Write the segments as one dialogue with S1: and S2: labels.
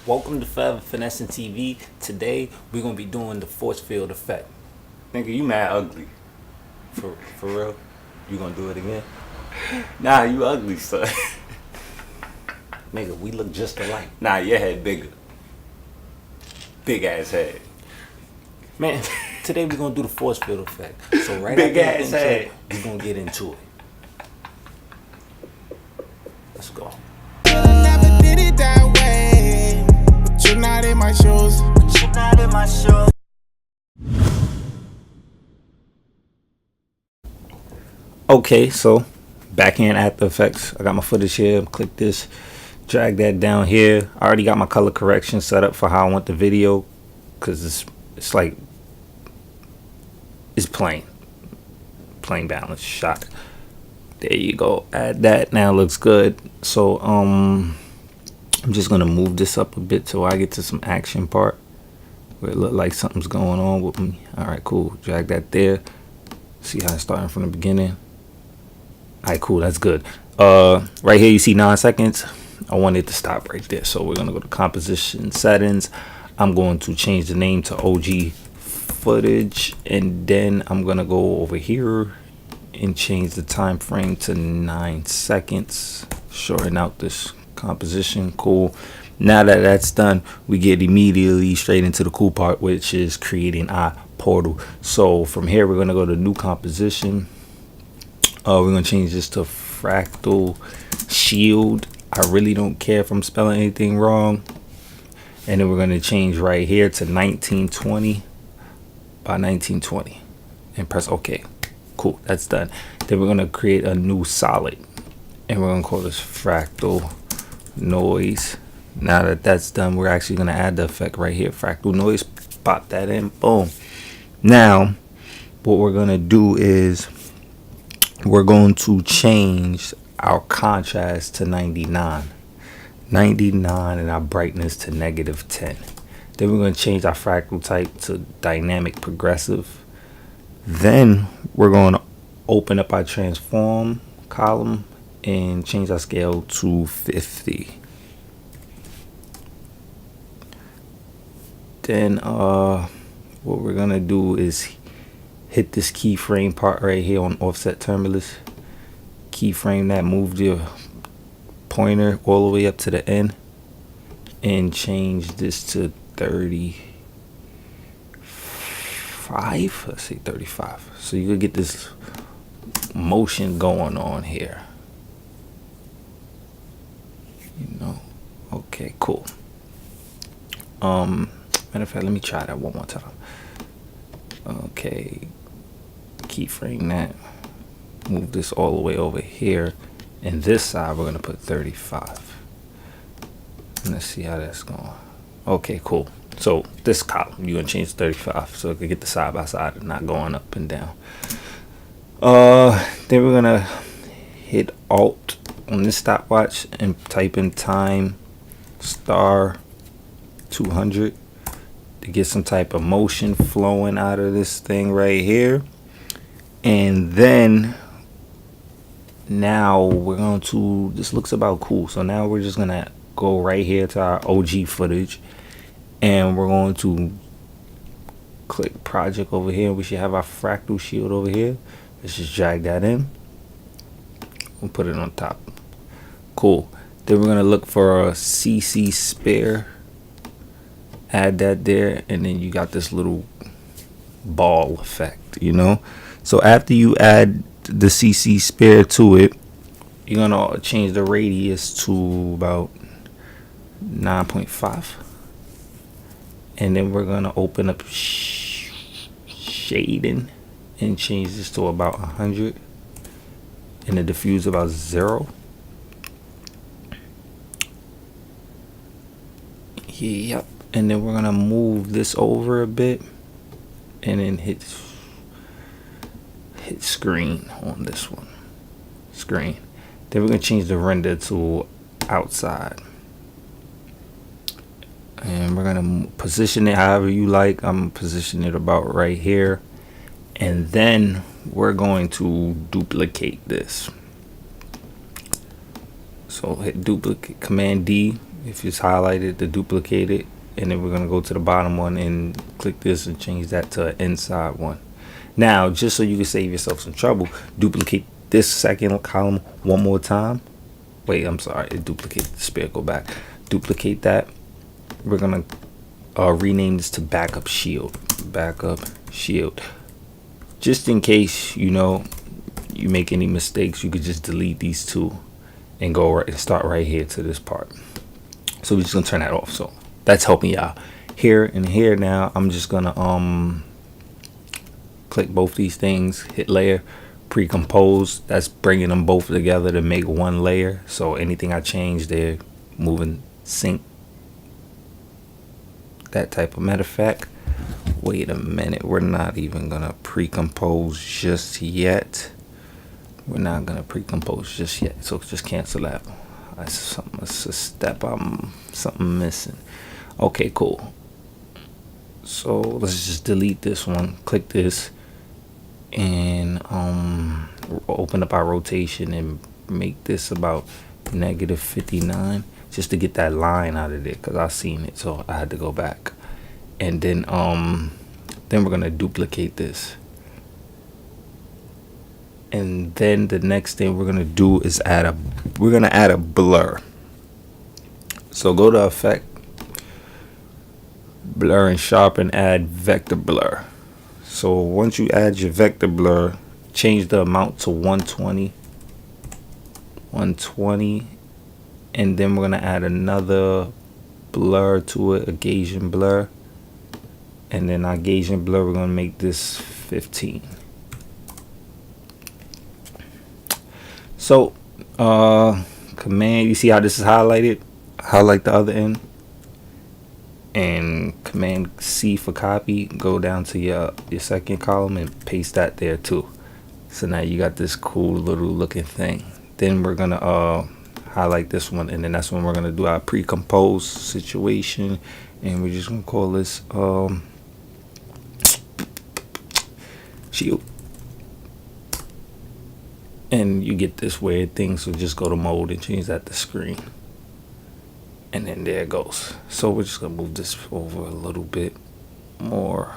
S1: Welcome to Forever Finessing TV. Today we're gonna be doing the force field effect.
S2: Nigga, you mad ugly. For real? You gonna do it again? Nah, you ugly, son.
S1: Nigga, we look just alike.
S2: Nah, your head bigger. Big ass head.
S1: Man, today we're gonna do the force field effect. So right
S2: Big
S1: after
S2: ass
S1: the
S2: head.
S1: intro, we're gonna get into it. Let's go.
S3: Never did it that way. But you're not in my shoes.
S1: Okay, so back in After Effects. I got my footage here. Click this, drag that down here. I already got my color correction set up for how I want the video, because it's like it's plain balance shot. There you go. Add that. Now it looks good. So I'm just gonna move this up a bit so I get to some action part where it look like something's going on with me. All right, cool. Drag that there. See how it's starting from the beginning. All right, cool. That's good. Right here you see 9 seconds. I want it to stop right there. So we're gonna go to composition settings. I'm going to change the name to OG footage, and then I'm gonna go over here and change the time frame to 9 seconds. Shorten out this composition. Cool. Now that that's done, we get immediately straight into the cool part, which is creating our portal. So from here we're gonna go to new composition. We're gonna change this to fractal shield. I really don't care if I'm spelling anything wrong. And then we're gonna change right here to 1920 by 1920 and press OK. Cool, that's done. Then we're gonna create a new solid, and we're gonna call this fractal noise. Now that that's done, we're actually gonna add the effect right here, fractal noise. Pop that in, boom. Now what we're gonna do is we're going to change our contrast to 99 and our brightness to -10. Then we're going to change our fractal type to dynamic progressive. Then we're going to open up our transform column and change our scale to 50. Then what we're going to do is hit this keyframe part right here on offset terminus. Keyframe that, move the pointer all the way up to the end, and change this to 35. Let's say 35. So you could get this motion going on here. You know. Okay, cool. Matter of fact, let me try that one more time. Okay, keyframe that, move this all the way over here, and this side we're gonna put 35. And let's see how that's going. Okay, cool. So this column you're gonna change to 35 so it can get the side by side and not going up and down. Then we're gonna hit Alt on this stopwatch and type in time star 200 to get some type of motion flowing out of this thing right here. And then now we're going to, this looks about cool, so now we're just gonna go right here to our OG footage, and we're going to click project over here. We should have our fractal shield over here. Let's just drag that in. We'll put it on top. Cool. Then we're gonna look for a CC spare, add that there, and then you got this little ball effect, you know. So after you add the CC spare to it, you're gonna change the radius to about 9.5, and then we're gonna open up shading and change this to about 100, and the diffuse about 0. Yep. And then we're gonna move this over a bit, and then hit screen on this one. Screen. Then we're gonna change the render to outside, and we're gonna position it however you like. I'm positioning it about right here, and then we're going to duplicate this. So hit duplicate, Command D, if it's highlighted, to duplicate it, and then we're gonna go to the bottom one and click this and change that to an inside one. Now, just so you can save yourself some trouble, duplicate this second column one more time. Wait, I'm sorry, it duplicated the sphere. Go back, duplicate that. We're gonna rename this to backup shield. Backup shield. Just in case, you know, you make any mistakes, you could just delete these two and go right and start right here to this part. So we're just gonna turn that off. So that's helping y'all here and here. Now I'm just gonna click both these things, hit layer, pre-compose. That's bringing them both together to make one layer. So anything I change, they're moving sync. That type of matter of fact. Wait a minute, we're not even gonna pre-compose just yet. We're not gonna pre-compose just yet, so just cancel that. That's a step I'm something missing. Okay, cool. So let's just delete this one. Click this and open up our rotation and make this about -59, just to get that line out of there, because I seen it, so I had to go back. And then we're gonna duplicate this. And then the next thing we're gonna do is add a blur. So go to effect, blur and sharpen, add vector blur. So once you add your vector blur, change the amount to 120, and then we're gonna add another blur to it, a Gaussian blur. And then our Gaussian blur, we're gonna make this 15. So command, you see how this is highlighted? Highlight the other end, and command C for copy. Go down to your second column and paste that there too. So now you got this cool little looking thing. Then we're gonna highlight this one, and then that's when we're gonna do our pre-compose situation, and we're just gonna call this shield. And you get this weird thing, so just go to mode and change that to screen, and then there it goes. So we're just gonna move this over a little bit more.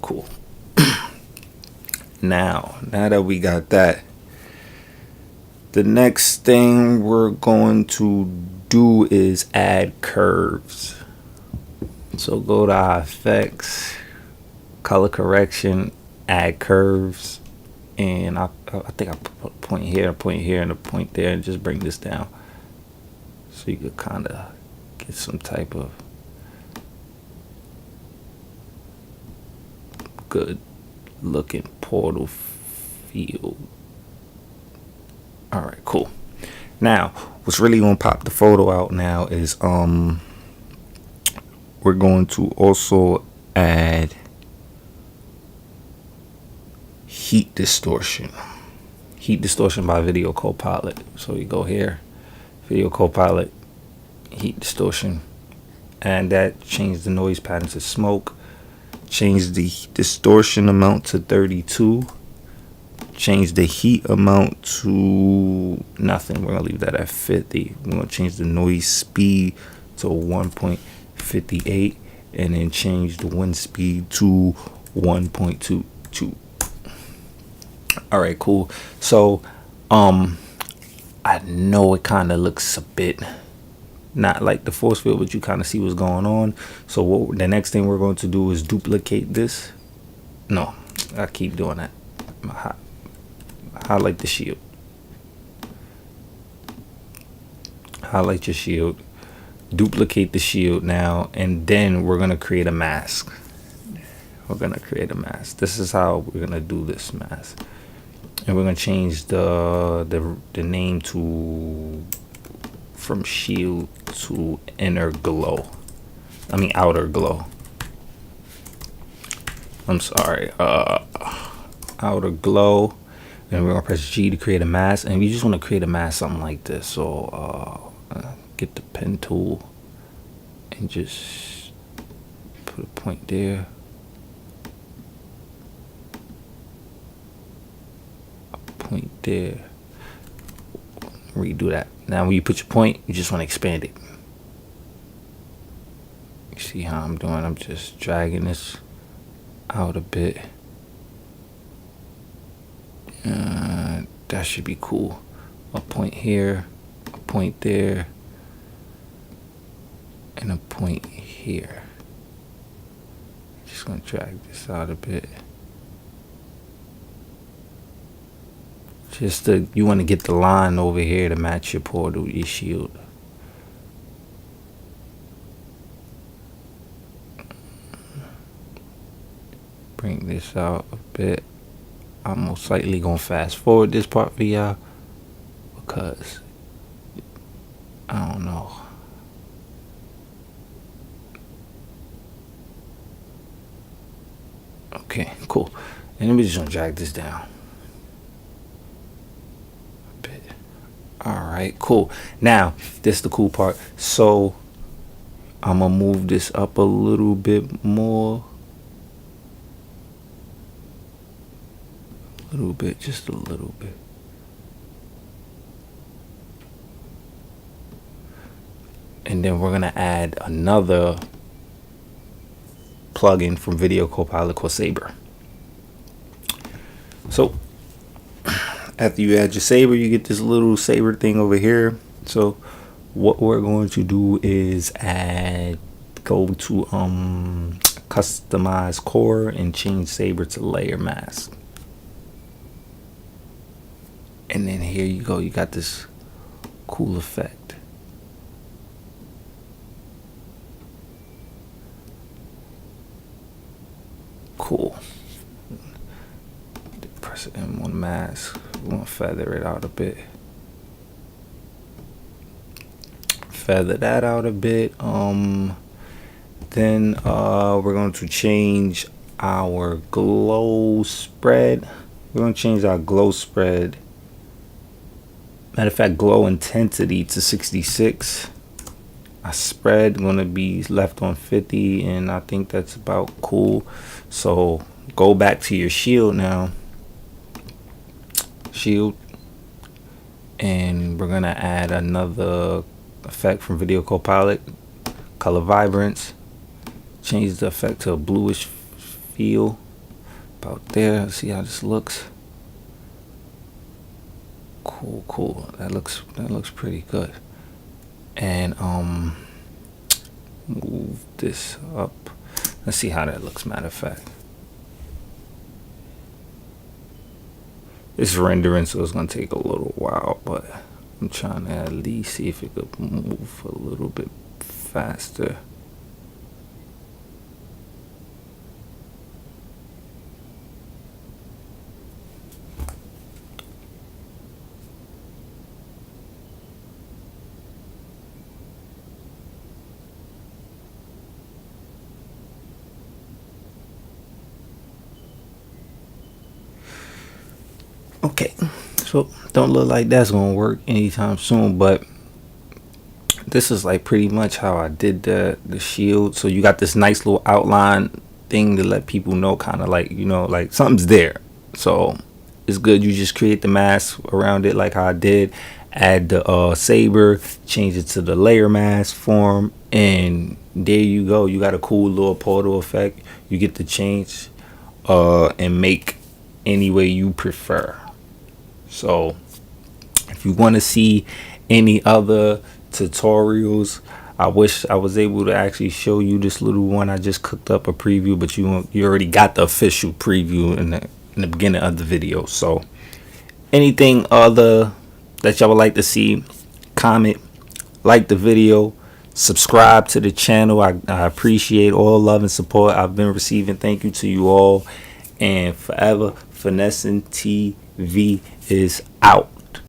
S1: Cool. now that we got that, the next thing we're going to do is add curves. So go to our effects, color correction, add curves. And I think I put a point here, and a point there, and just bring this down, so you could kind of get some type of good looking portal field. All right, cool. Now, what's really gonna pop the photo out now is we're going to also add heat distortion by Video Copilot. So you go here, Video Copilot, heat distortion, and that changed the noise pattern to smoke, change the distortion amount to 32, change the heat amount to nothing. We're gonna leave that at 50. We're gonna change the noise speed to 1.58, and then change the wind speed to 1.22. All right, cool. So I know it kind of looks a bit not like the force field, but you kind of see what's going on. So the next thing we're going to do is duplicate this. No, I keep doing that. Highlight the shield, highlight your shield, duplicate the shield now, and then we're gonna create a mask. This is how we're gonna do this mask. And we're gonna change the name to from shield to outer glow. I'm sorry, outer glow. And we're gonna press G to create a mask, and we just want to create a mask something like this. So get the pen tool and just put a point there. redo that. Now when you put your point, you just want to expand it. You see how I'm doing? I'm just dragging this out a bit. That should be cool. A point here, a point there, and a point here. Just gonna drag this out a bit. You want to get the line over here to match your portal, your shield. Bring this out a bit. I'm most likely gonna fast forward this part for y'all because I don't know. Okay, cool. And then we're just gonna drag this down a bit. Alright, cool. Now, this is the cool part. So I'm gonna move this up a little bit more. A little bit, just a little bit. And then we're gonna add another plugin from Video Copilot called Saber. So after you add your Saber, you get this little Saber thing over here. So what we're going to do is go to customize core and change Saber to layer mask. And then here you go, you got this cool effect. Cool. Press M1 mask. We're gonna feather it out a bit. Feather that out a bit. Then we're going to change our glow spread. We're gonna change our glow spread. Matter of fact, glow intensity to 66. Our spread gonna be left on 50, and I think that's about cool. So go back to your shield now. Shield. And we're gonna add another effect from Video Copilot. Color vibrance. Change the effect to a bluish feel. About there. Let's see how this looks. Cool. That looks pretty good. And move this up. Let's see how that looks. Matter of fact, it's rendering, so it's gonna take a little while, but I'm trying to at least see if it could move a little bit faster. Okay, so don't look like that's gonna work anytime soon, but this is like pretty much how I did the shield. So you got this nice little outline thing to let people know, kind of like, you know, like something's there. So it's good. You just create the mask around it like how I did. Add the Saber, change it to the layer mask form, and there you go. You got a cool little portal effect. You get to change and make any way you prefer. So if you want to see any other tutorials, I wish I was able to actually show you this little one. I just cooked up a preview, but you already got the official preview in the beginning of the video. So anything other that y'all would like to see, comment, like the video, subscribe to the channel. I appreciate all love and support I've been receiving. Thank you to you all. And forever, Finessing TV is out.